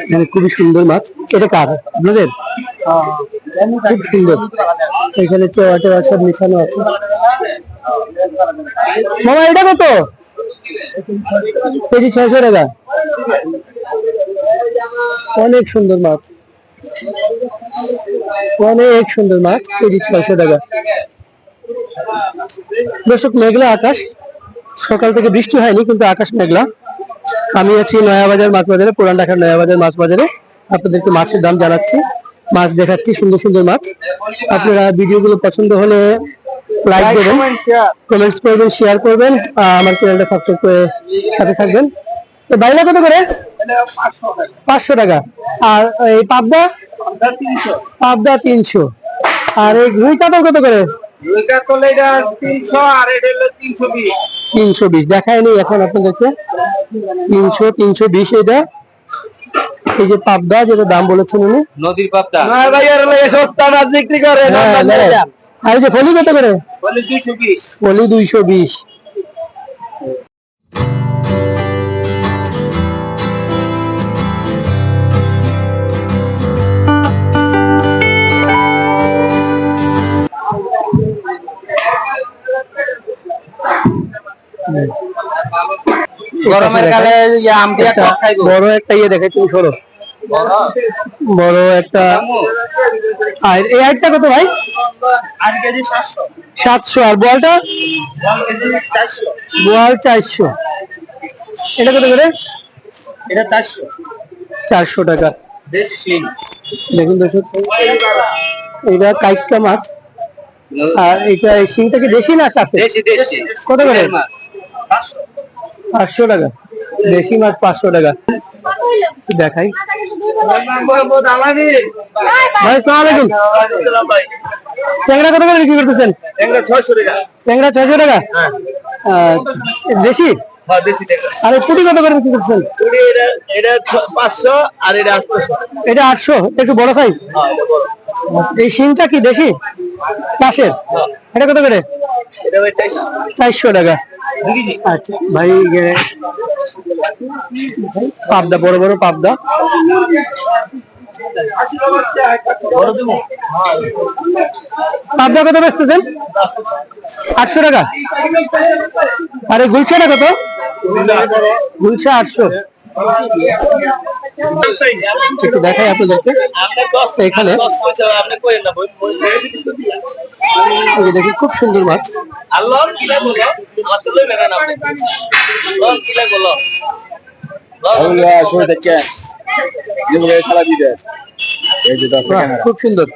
এখানে খুবই সুন্দর মাছ। এটা কার আপনাদের? খুব সুন্দর। এখানে চেওয়া টেওয়া সব মিশানো আছে। মামা এটা কত কেজি? 600 টাকা। অনেক সুন্দর মাছ, অনেক সুন্দর মাছ, কেজি 600 টাকা। দর্শক, মেঘলা আকাশ, সকাল থেকে বৃষ্টি হয়নি কিন্তু আকাশ মেঘলা। আমি আছি নয়াবাজার মাছ বাজারে, পুরান ঢাকার নয়াবাজার মাছ বাজারে। আপনাদেরকে মাছের দাম জানাচ্ছি, মাছ দেখাচ্ছি, সুন্দর সুন্দর মাছ। আপনারা ভিডিওগুলো পছন্দ হলে লাইক দেবেন, কমেন্টস করবেন, শেয়ার করবেন, আমার চ্যানেলটা সাবস্ক্রাইব করে সাথে থাকবেন। তো বাইলা কত করে? 500 টাকা। আর এই পাবদা? পাবদা 300। আর এই রুই কাতল কত করে? 320 দেখায়নি এখন আপনাদেরকে। 320 এটা। এই যে পাবদা, যেটা দাম বলেছেন উনি, নদীর পাবদা। সস্তা মাছ বিক্রি করে। আর এই যে ফলি কত করে? ফলি 220। গরমের কালে আম দিয়ে টক খাইবো। বড় একটা ইয়ে দেখাই, তুমি সরো। বড় একটা। আর এই একটা কত ভাই? 700। আর বোয়ালটা? বোয়াল 400। এটা কত করে? এটা 400। 400 টাকা। দেশি শিং। দেখুন দর্শক, এটা কাইক্কা মাছ। আর এটা শিংটা কি দেশি না চাপে? দেশি দেশি। কত করে? 500 টাকা। দেশি মাছ 500 টাকা। দেখাই ভাই, আসসালামু আলাইকুম। ট্যাংরা কত করে বিক্রি করতেছেন? ট্যাংরা 600 টাকা। ট্যাংরা 600 টাকা। দেশি? আর এই পুঁটি কত করে বিক্রি করতেছেন? এটা 500 আর এটা 800। এটা 800, একটু বড় সাইজ। এই শিংটা কি দেশি চাষের? এটা কত করে? এটা 400 টাকা। আচ্ছা ভাই, পাবদা, বড় বড় পাবদা। পাবদা কত বেচতেছেন? 800 টাকা। আর এই গুলছাটা কত? গুলছা 800। একটু দেখাই আপনাদেরকে। এখানে দেখি খুব সুন্দর মাছ। খুব সুন্দর।